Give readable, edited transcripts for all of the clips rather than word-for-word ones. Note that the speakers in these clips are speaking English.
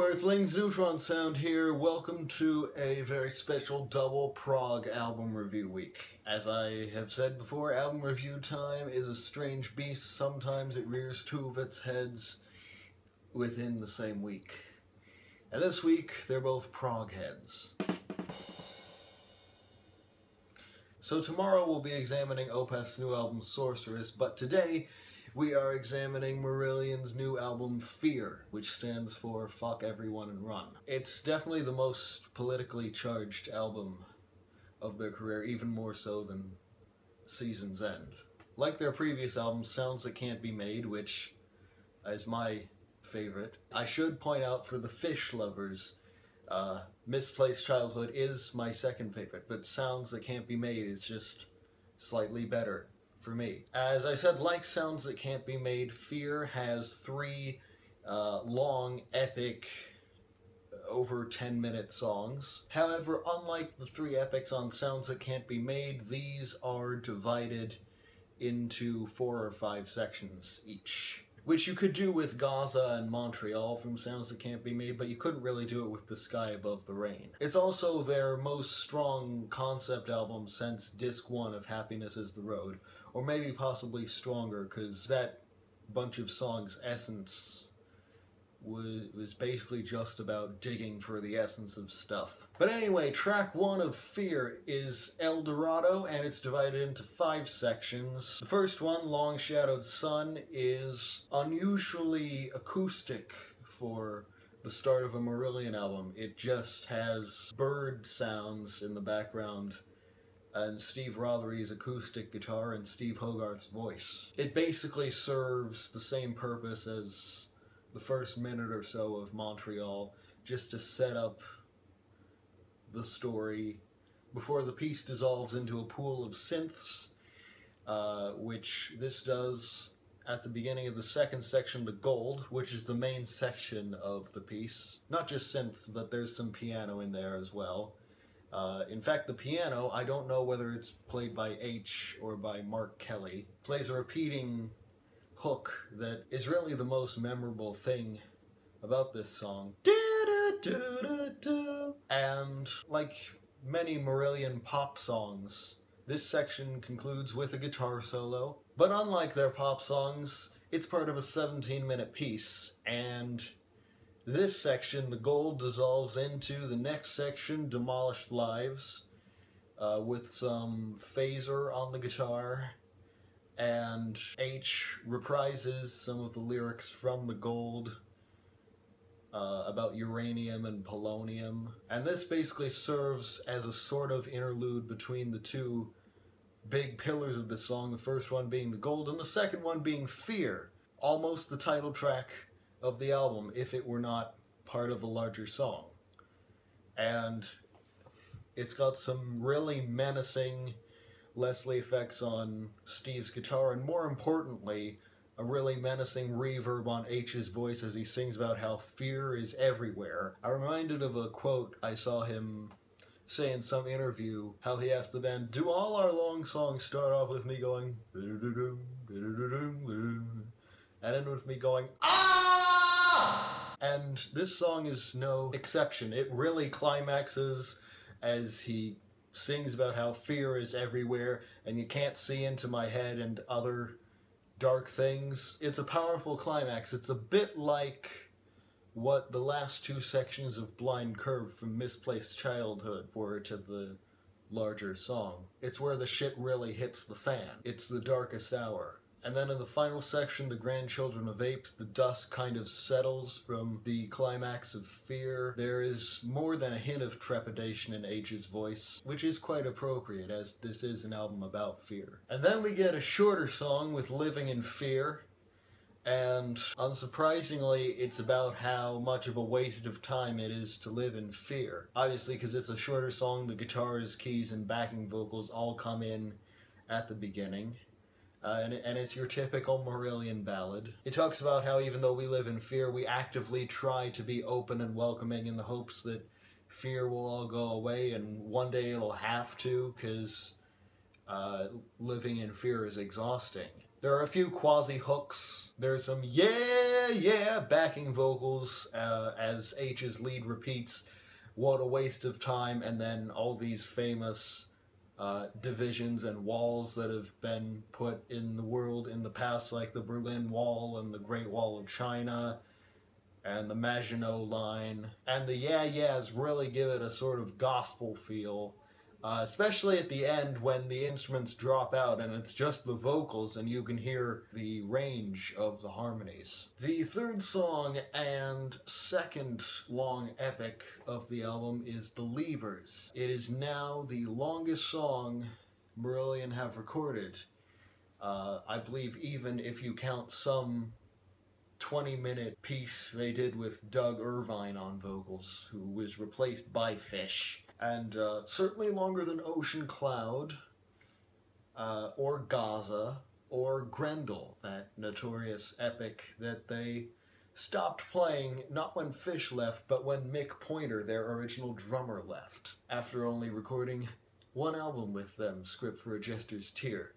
Hello Earthlings, Neutron Sound here. Welcome to a very special double prog album review week. As I have said before, album review time is a strange beast. Sometimes it rears two of its heads within the same week. And this week, they're both prog heads. So tomorrow we'll be examining Opeth's new album Sorceress, but today we are examining Marillion's new album Fear, which stands for Fuck Everyone and Run. It's definitely the most politically charged album of their career, even more so than Season's End. Like their previous album, Sounds That Can't Be Made, which is my favorite. I should point out for the Fish lovers, Misplaced Childhood is my second favorite, but Sounds That Can't Be Made is just slightly better for me. As I said, like Sounds That Can't Be Made, Fear has three long, epic, over 10-minute songs. However, unlike the three epics on Sounds That Can't Be Made, these are divided into 4 or 5 sections each, which you could do with Gaza and Montreal from Sounds That Can't Be Made, but you couldn't really do it with The Sky Above the Rain. It's also their most strong concept album since Disc 1 of Happiness is the Road, or maybe possibly stronger, because that bunch of songs' essence was basically just about digging for the essence of stuff. But anyway, track 1 of Fear is Eldorado, and it's divided into 5 sections. The first one, Long Shadowed Sun, is unusually acoustic for the start of a Marillion album. It just has bird sounds in the background and Steve Rothery's acoustic guitar and Steve Hogarth's voice. It basically serves the same purpose as the first minute or so of Montreal, just to set up the story before the piece dissolves into a pool of synths, which this does at the beginning of the second section, The Gold, which is the main section of the piece. Not just synths, but there's some piano in there as well. In fact, the piano, I don't know whether it's played by H or by Mark Kelly, plays a repeating hook that is really the most memorable thing about this song. And like many Marillion pop songs, this section concludes with a guitar solo. But unlike their pop songs, it's part of a 17-minute piece, and this section, The Gold, dissolves into the next section, Demolished Lives, with some phaser on the guitar, and H reprises some of the lyrics from The Gold about uranium and polonium. And this basically serves as a sort of interlude between the two big pillars of the song, the first one being The Gold and the second one being Fear, almost the title track of the album if it were not part of a larger song. And it's got some really menacing Leslie effects on Steve's guitar, and more importantly, a really menacing reverb on H's voice as he sings about how fear is everywhere. I'm reminded of a quote I saw him say in some interview, how he asked the band, "Do all our long songs start off with me going and end with me going ah?" And this song is no exception. It really climaxes as he sings about how fear is everywhere and you can't see into my head and other dark things. It's a powerful climax. It's a bit like what the last 2 sections of Blind Curve from Misplaced Childhood were to the larger song. It's where the shit really hits the fan. It's the darkest hour. And then in the final section, The Grandchildren of Apes, the dust kind of settles from the climax of Fear. There is more than a hint of trepidation in H's voice, which is quite appropriate, as this is an album about fear. And then we get a shorter song with Living in Fear, and unsurprisingly, it's about how much of a waste of time it is to live in fear. Obviously, because it's a shorter song, the guitars, keys, and backing vocals all come in at the beginning. And it's your typical Marillion ballad. It talks about how even though we live in fear, we actively try to be open and welcoming in the hopes that fear will all go away, and one day it'll have to, because living in fear is exhausting. There are a few quasi-hooks. There's some yeah, yeah backing vocals as H's lead repeats, "What a waste of time," and then all these famous divisions and walls that have been put in the world in the past, like the Berlin Wall and the Great Wall of China and the Maginot Line. And the yeah yeahs really give it a sort of gospel feel, especially at the end when the instruments drop out and it's just the vocals and you can hear the range of the harmonies. The third song and second long epic of the album is The Levers. It is now the longest song Marillion have recorded. I believe even if you count some 20-minute piece they did with Doug Irvine on vocals, who was replaced by Fish. And certainly longer than Ocean Cloud, or Gaza, or Grendel, that notorious epic that they stopped playing not when Fish left, but when Mick Pointer, their original drummer, left, after only recording one album with them, Script for a Jester's Tear.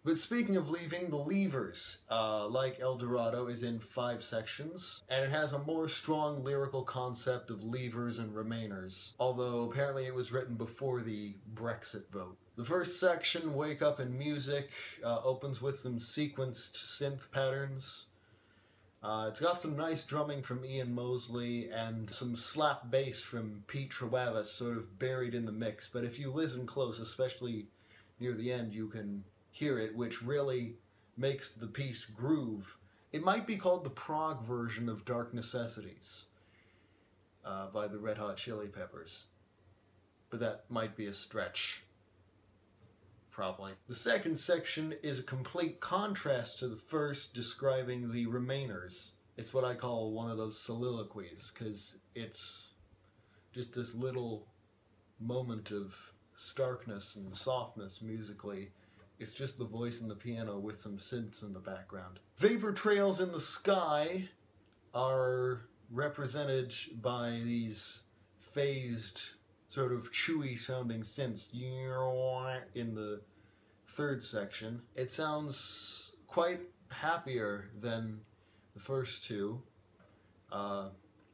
But speaking of leaving, The Levers, like Eldorado, is in 5 sections, and it has a more strong lyrical concept of leavers and remainers, although apparently it was written before the Brexit vote. The first section, Wake Up in Music, opens with some sequenced synth patterns. It's got some nice drumming from Ian Mosley and some slap bass from Pete Travis sort of buried in the mix, but if you listen close, especially near the end, you can hear it, which really makes the piece groove. It might be called the prog version of Dark Necessities by the Red Hot Chili Peppers, but that might be a stretch, probably. The second section is a complete contrast to the first, describing the remainers. It's what I call one of those soliloquies, because it's just this little moment of starkness and softness musically. It's just the voice and the piano with some synths in the background. Vapor trails in the sky are represented by these phased, sort of chewy sounding synths in the third section. It sounds quite happier than the first two.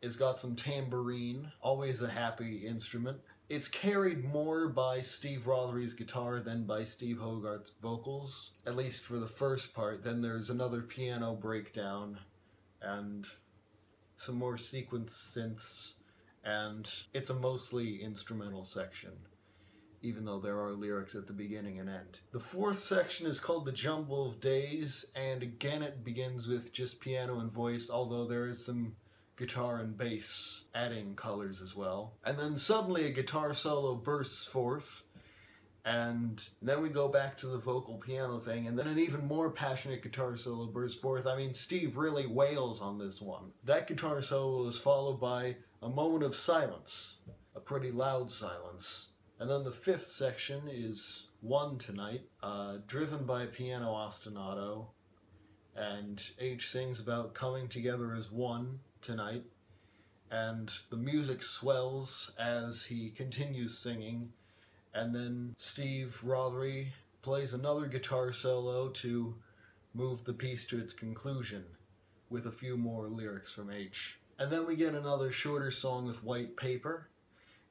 It's got some tambourine, always a happy instrument. It's carried more by Steve Rothery's guitar than by Steve Hogarth's vocals, at least for the first part. Then there's another piano breakdown and some more sequenced synths, and it's a mostly instrumental section, even though there are lyrics at the beginning and end. The fourth section is called The Jumble of Days, and again it begins with just piano and voice, although there is some guitar and bass adding colors as well. And then suddenly a guitar solo bursts forth, and then we go back to the vocal piano thing, and then an even more passionate guitar solo bursts forth. I mean, Steve really wails on this one. That guitar solo is followed by a moment of silence, a pretty loud silence. And then the fifth section is One Tonight, driven by a piano ostinato, and H sings about coming together as one tonight, and the music swells as he continues singing, and then Steve Rothery plays another guitar solo to move the piece to its conclusion, with a few more lyrics from H. And then we get another shorter song with White Paper.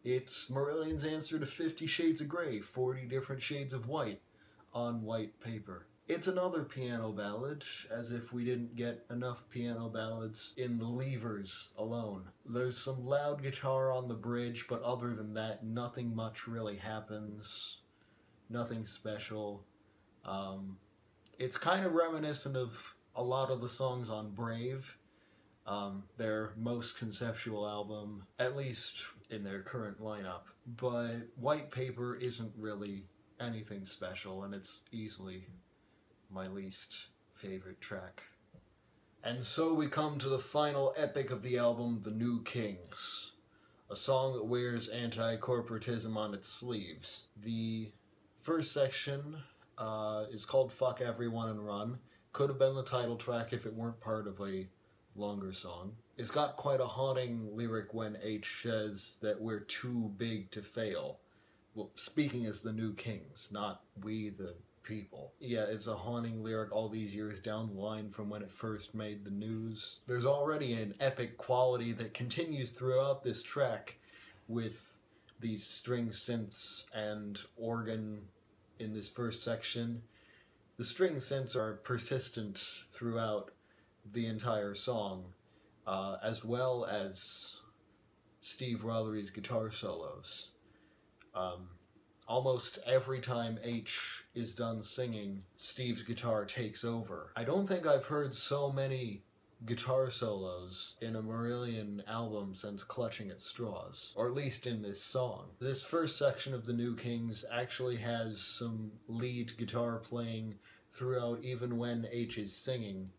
It's Marillion's answer to 50 Shades of Grey, 40 different shades of white on white paper. It's another piano ballad, as if we didn't get enough piano ballads in The Levers alone. There's some loud guitar on the bridge, but other than that, nothing much really happens. Nothing special. It's kind of reminiscent of a lot of the songs on Brave, their most conceptual album, at least in their current lineup. But White Paper isn't really anything special, and it's easily my least favorite track. And so we come to the final epic of the album, The New Kings, a song that wears anti-corporatism on its sleeves. The first section is called Fuck Everyone and Run. Could have been the title track if it weren't part of a longer song. It's got quite a haunting lyric when H says that we're too big to fail. Well, speaking as the New Kings, not we the people. Yeah, it's a haunting lyric all these years down the line from when it first made the news. There's already an epic quality that continues throughout this track with these string synths and organ in this first section. The string synths are persistent throughout the entire song, as well as Steve Rothery's guitar solos. Almost every time H is done singing, Steve's guitar takes over. I don't think I've heard so many guitar solos in a Marillion album since Clutching at Straws, or at least in this song. This first section of The New Kings actually has some lead guitar playing throughout, even when H is singing,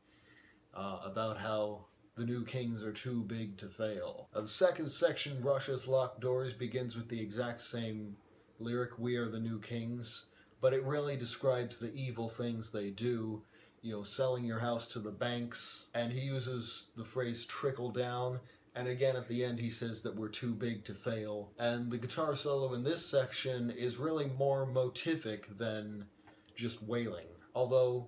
about how the New Kings are too big to fail. The second section, Russia's Locked Doors, begins with the exact same lyric, "We are the New Kings," but it really describes the evil things they do, you know, selling your house to the banks, and he uses the phrase "trickle down," and again at the end he says that we're too big to fail. And the guitar solo in this section is really more motivic than just wailing, although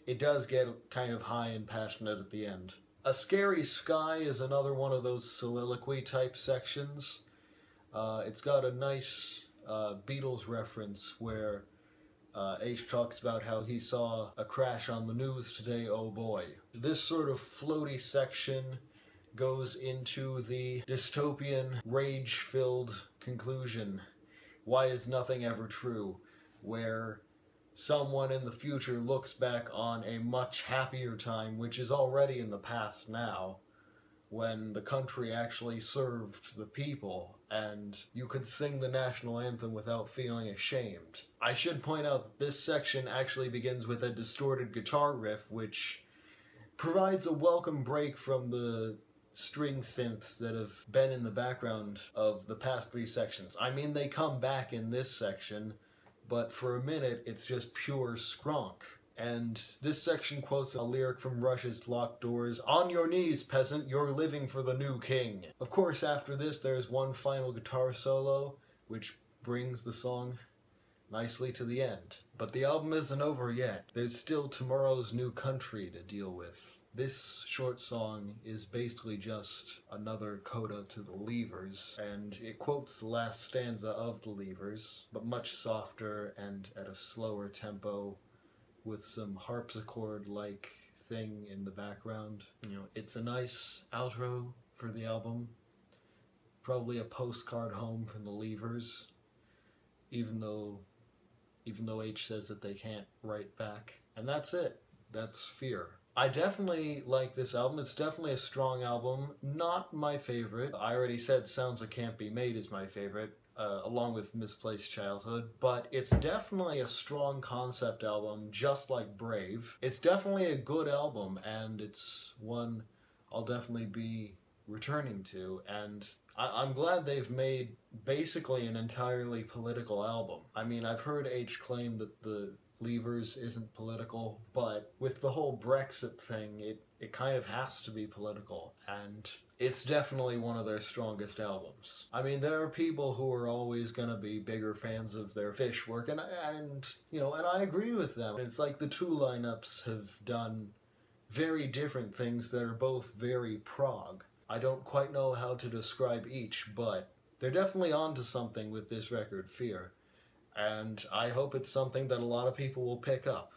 it does get kind of high and passionate at the end. A Scary Sky is another one of those soliloquy type sections. It's got a nice Beatles reference where H talks about how he saw a crash on the news today, oh boy. This sort of floaty section goes into the dystopian, rage-filled conclusion, "Why is nothing ever true?" where someone in the future looks back on a much happier time, which is already in the past now, when the country actually served the people, and you could sing the national anthem without feeling ashamed. I should point out that this section actually begins with a distorted guitar riff, which provides a welcome break from the string synths that have been in the background of the past three sections. I mean, they come back in this section, but for a minute it's just pure skronk. And this section quotes a lyric from Russia's Locked Doors, "On your knees, peasant, you're living for the new king." Of course, after this there's one final guitar solo, which brings the song nicely to the end. But the album isn't over yet. There's still Tomorrow's New Country to deal with. This short song is basically just another coda to the Levers, and it quotes the last stanza of the Levers, but much softer and at a slower tempo, with some harpsichord-like thing in the background. You know, it's a nice outro for the album. Probably a postcard home from the Levers, even though H says that they can't write back. And that's it. That's Fear. I definitely like this album. It's definitely a strong album. Not my favorite. I already said Sounds That Can't Be Made is my favorite, along with Misplaced Childhood, but it's definitely a strong concept album, just like Brave. It's definitely a good album, and it's one I'll definitely be returning to, and I'm glad they've made basically an entirely political album. I mean, I've heard H claim that the Levers isn't political, but with the whole Brexit thing, it kind of has to be political, and it's definitely one of their strongest albums. I mean, there are people who are always gonna be bigger fans of their Fish work, and you know, and I agree with them. It's like the two lineups have done very different things that are both very prog. I don't quite know how to describe each, but they're definitely onto something with this record, Fear. And I hope it's something that a lot of people will pick up.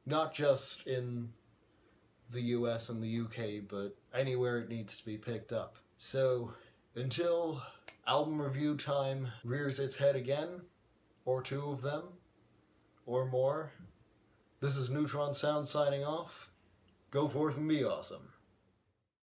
Not just in the US and the UK, but anywhere it needs to be picked up. So, until album review time rears its head again, or two of them, or more, this is Neutron Sound signing off. Go forth and be awesome.